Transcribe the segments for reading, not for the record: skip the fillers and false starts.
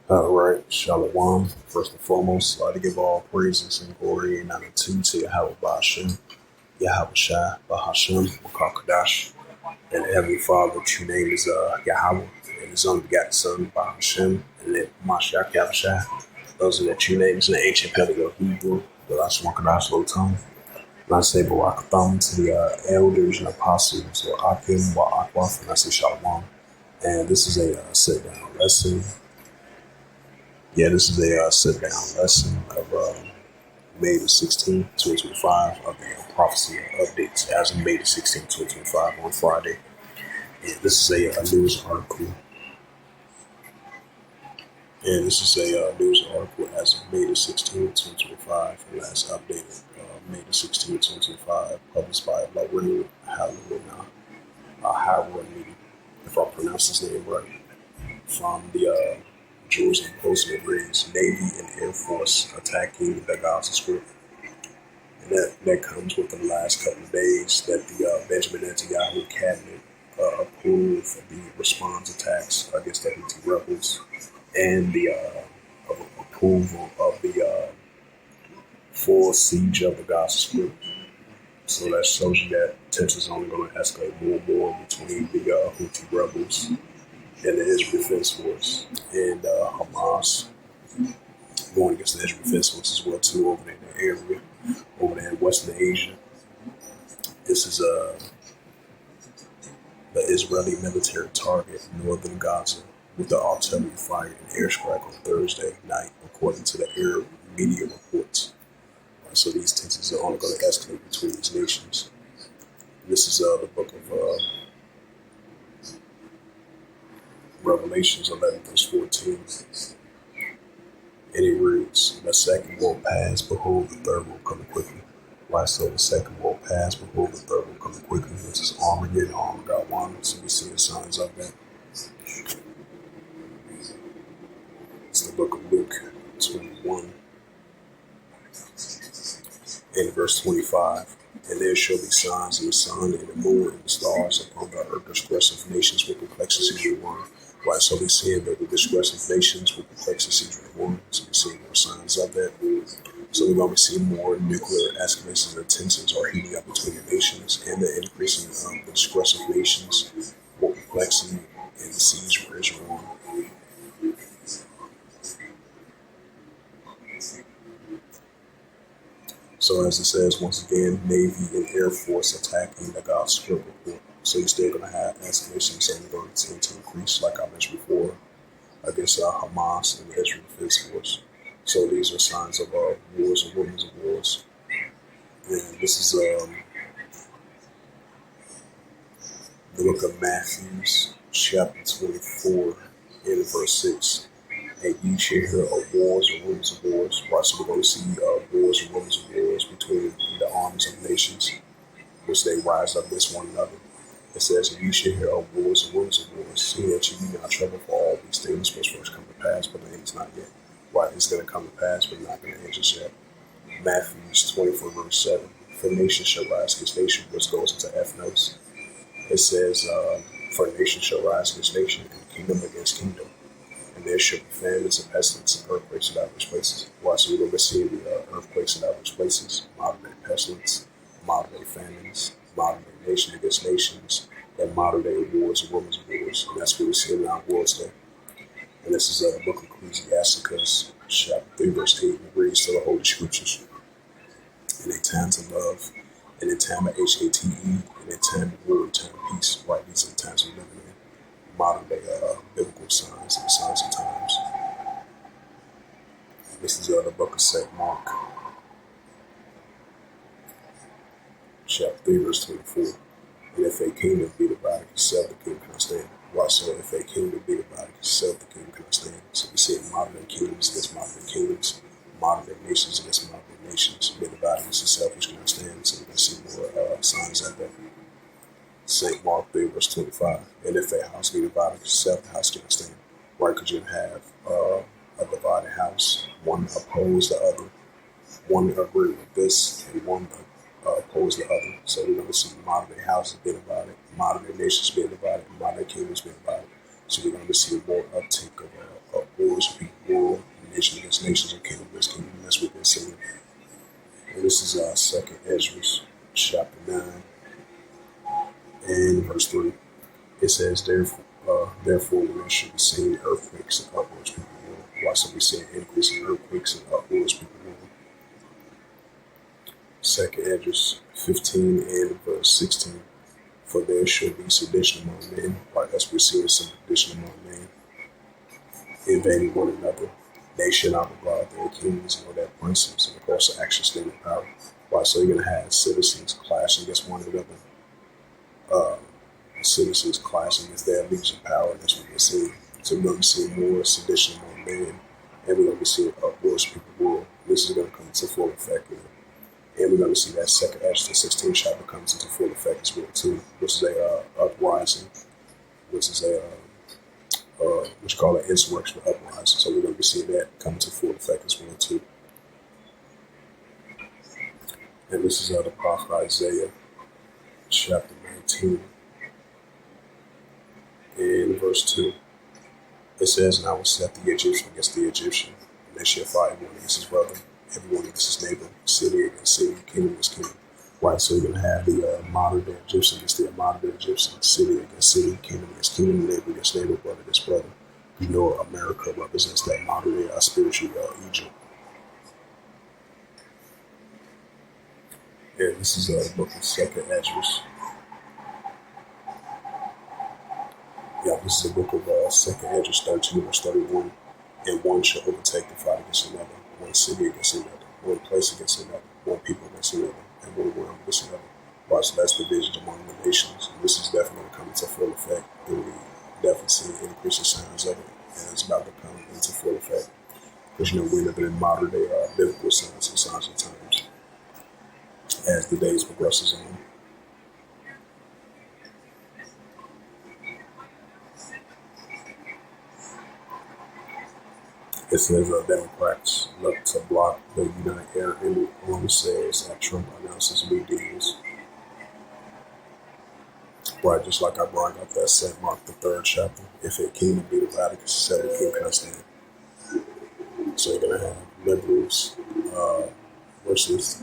All right, Shalom. First and foremost, I'd like to give all praises and glory and honor to Yahweh Ba'ashem, Yahweh Shai, Bahashem, Makakadash, and the Heavenly Father, true name is Yahweh, and His only begotten Son, Bahashem, and then Mashiach Yahushai. Those are the true names in the ancient Paleo Hebrew, the last Makadash low tongue. And I say Barakatham to the elders and apostles, or Akim, wa Akwaf, and I say Shalom. And this is a sit down lesson. Yeah, this is a sit-down lesson of May the 16th, 2025, of the prophecy updates as of May the 16th, 2025 on Friday. And this is a news article. And this is a news article as of May the 16th, 2025, and last updated May the 16th, 2025, published by Lawrence Howard Media, if I pronounce his name right, from the Jerusalem Post, and it reads Navy and Air Force attacking the Gaza Strip. And that comes within the last couple of days that the Benjamin Netanyahu cabinet approved the response attacks against the Houthi rebels and the approval of the full siege of the Gaza Strip. So that shows you that tensions are only going to escalate more and more between the Houthi rebels and the Israel Defense Force and Hamas going against the Israel Defense Force as well too over there in the area, over there in Western Asia. This is the Israeli military target northern Gaza with the artillery fire and airstrike on Thursday night, according to the Arab media reports. So these tensions are only going to escalate between these nations. This is the book of Revelations 11 verse 14. And it reads, the second will pass, behold, the third will come quickly. Why so the second will pass, behold, the third will come quickly. This is Armageddon, got one. So we see the signs of that. It's the book of Luke 21 and verse 25. And there shall be signs in the sun and the moon and the stars upon the earth, distressive nations with perplexities of one. Why so we see that the distressive nations with perplexities of one. So we see more signs of that. So we're going to see more nuclear escalations and tensions are heating up between the nations and the increasing of the distressive nations, more perplexity in the seas where Israel. So as it says, once again, Navy and Air Force attacking the Gaza Strip report. So you're still going to have escalations and going to tend to increase, like I mentioned before, against Hamas and the Israel Defense Force. So these are signs of wars and rumors of wars. And this is the book of Matthew, chapter 24, and verse 6. And ye shall hear of wars and rumors of wars. Right, so we're going to see wars and rumors of wars between the armies of nations, which they rise up against one another. It says, and you shall hear of wars and rumors of wars. See that you be not troubled, for all these things must first come to pass, but the end is not yet. Right, it's going to come to pass, but not going to end just yet. Matthew 24, verse 7. For nation shall rise against nation, which goes into ethnos. It says, for nation shall rise against nation, and kingdom against kingdom. And there shall be famines and pestilence and earthquakes in diverse places. Why? So we're going to see the earthquakes in diverse places, modern day pestilence, modern day famines, modern day nation against nations, and modern day wars and rumors of wars. And that's what we see in our world today. And this is the book of Ecclesiasticus, chapter 3, verse 8, and it reads to the Holy Scriptures. In a time to love, in a time of HATE, in a time of war, in a time of peace. Right? These are the times we're living in. Modern day biblical signs and the signs of times. This is the book of St. Mark, chapter 3, verse 24. And if a kingdom be divided, itself the king cannot stand. Why so? If a kingdom be divided, itself the king cannot stand. So we see modern day kingdoms against modern day kingdoms, modern day nations against modern day nations, be divided against itself, which cannot stand. So we can see more signs of that. St. Mark 3, verse 25. And if a house be divided, itself the house cannot stand. Right? Because you have a divided house, one oppose the other, one agree with this, and one oppose the other. So we're going to see modern day houses being divided, modern day nations being divided, modern day kingdoms being divided. So we're going to see more uptick of wars of people. against nations and kingdom against kingdom. That's what we've been seeing. And this is 2nd Ezra, chapter 9, and verse 3. It says, therefore, when there should be seen earthquakes and uproars, people will. Why should we see an increase in earthquakes and uproars, people will? 2nd Ezra 15 and verse 16. For there shall be sedition among men, like as we see some sedition among men, invading one another. They shall not regard their kings nor their princes, and of course the actual stand in power. Why? So you're going to have citizens clashing against one another. Citizens clashing against their leaders of power, and that's what we're seeing. So we're going to see more sedition among men, and we're going to be seeing uproars, people will. This is going to come into full effect. And we're going to see that 2nd Ezra 16 chapter comes into full effect as well too, which is a uprising, which is a what you call an insurrection uprising. So we're going to be seeing that come into full effect as well too. And this is the prophet Isaiah, chapter 19, and verse 2. It says, "And I will set the Egyptian against the Egyptian, and they shall fight one against his brother, everyone against his neighbor, city against city, kingdom against kingdom." Right, so you're going to have the modern day Egyptian against the modern day Egyptian, city against city, kingdom against kingdom, neighbor against neighbor, brother against brother. You know, America represents that modern day spiritual Egypt. And this is the book of 2nd Ezra. Yeah, this is the book of 2nd Ezra 13 verse 31. And one shall overtake the fight against another, one city against another, one place against another, one people against another, and one realm against another. Right, so that's divisions among the nations. And this is definitely going to come into full effect. And we definitely see increasing signs of it, and it's about to come into full effect. Because you know we're living in modern day biblical signs and signs of times as the days progresses on. It says Democrats look to block the United Arab Emirates, says that Trump announces new deals. Right, just like I brought up that St. Mark the 3rd chapter. If it came to be the Vatican, said it can't stand. So you're going to have liberals versus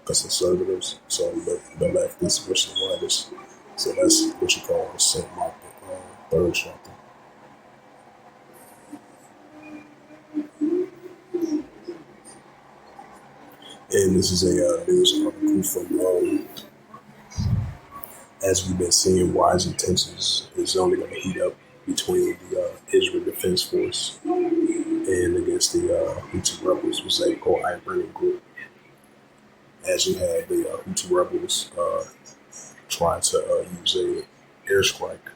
conservatives. So the leftists versus the rightists. So that's what you call the St. Mark the 3rd chapter. And this is a news article from as we've been seeing, rising tensions is only going to heat up between the Israel Defense Force and against the Houthi rebels, which they call Iranian group. As you had the Houthi rebels try to use a airstrike,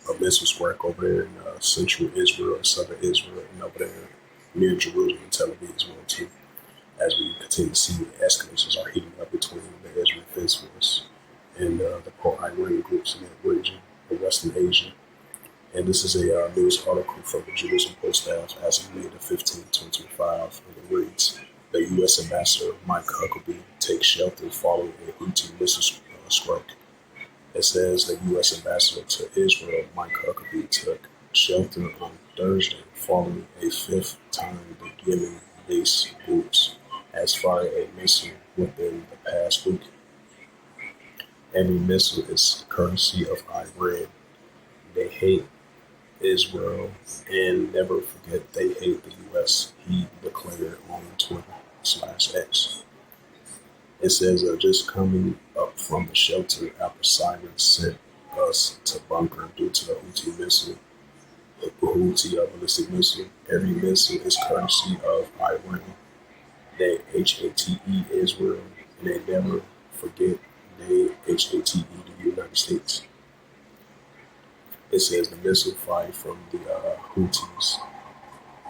a missile strike over there in central Israel and southern Israel, and over there near Jerusalem and Tel Aviv as well too. As we continue to see the escalations are heating up between the Israel Defense Force and the pro-Iranian groups in that region, the Western Asia. And this is a news article from the Jerusalem Post as of May the 15th, 2025, and it reads, "The U.S. Ambassador Mike Huckabee takes shelter following a Houthi missile strike." It says the U.S. Ambassador to Israel, Mike Huckabee, took shelter on Thursday following a fifth time the Yemen-based groups has fired a missile within the past week. Every missile is courtesy of Iran. They hate Israel and never forget they hate the U.S., he declared on Twitter/X. It says, just coming up from the shelter after sirens sent us to bunker due to the Houthi missile. The Houthi ballistic missile. Every missile is courtesy of Iran. They HATE Israel, and they never forget they HATE the United States. It says the missile fired from the Houthis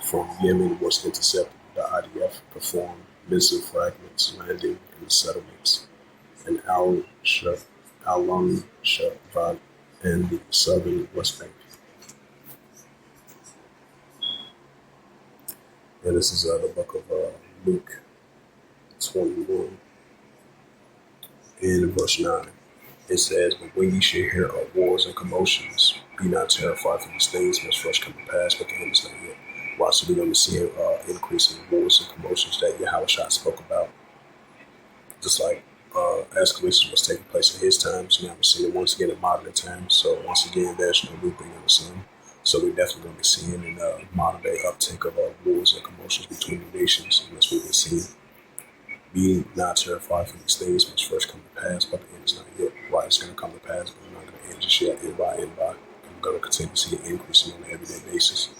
from Yemen was intercepted. The IDF performed missile fragments landing in the settlements in Al-Long Shavad and the southern West Bank. And this is the book of Luke 21 in verse 9. It says, "But when ye shall hear of wars and commotions, be not terrified, for these things must first come to pass, but the end is not yet." Right, so we're going to see an increase in wars and commotions that Yahweh spoke about, just like escalation was taking place in his times. Now we're seeing it once again in modern times. So once again, there's no new thing on the sun. So we're definitely going to be seeing a modern day uptick of wars and commotions between the nations, and that's what we've been seeing. Be not terrified for these things which first come to pass, but the end is not yet. Right, it's going to come to pass, but it's not going to end just yet. End by end by. I'm going to continue to see it increasing on an everyday basis.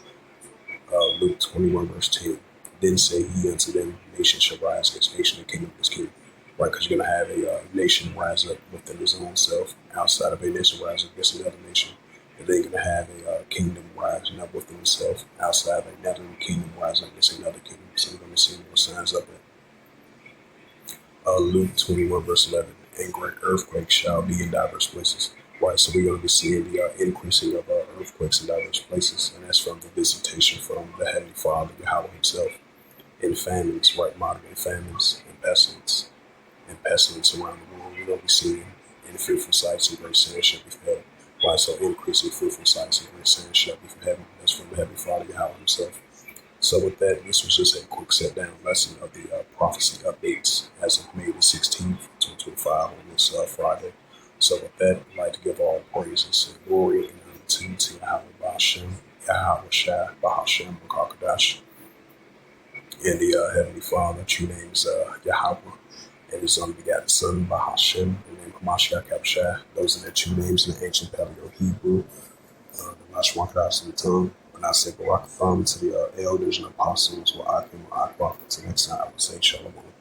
Luke 21 verse 10. Then say he unto them, nation shall rise against nation and kingdom against kingdom. Right, because you're going to have a nation rise up within his own self, outside of a nation rise up against another nation. And then you're going to have a kingdom rising up within itself, outside of another kingdom rising up against another kingdom. So we're going to see more signs of it. Luke 21 verse 11. And great earthquakes shall be in diverse places. Right, so we're going to be seeing the increasing of earthquakes in diverse places, and that's from the visitation from the Heavenly Father, Yahweh himself, in famines, right, modern day famines and pestilence around the world. We're going to be seeing in fearful sights and great signs shall be from heaven. Right, so increasing fearful sights and great signs shall be from heaven. That's from the Heavenly Father, Yahweh himself. So with that, this was just a quick Sitdown lesson of the prophecy updates as of May the 16th, 2025 on this Friday. So with that, I'd like to give all praises and glory and honor to Yahweh Ba'ashem, Yahweh Shai, Ba'ashem, Bakakadash, and the Heavenly Father, true name is Yahweh, and his only begotten Son, Ba'ashem, and then Hamashiach Abshai. Those are the two names in the ancient Paleo Hebrew. The Mashwakadas in the tongue. When I say Barak to the elders and apostles, or Akim or Akbach, until next time I will say Shalom.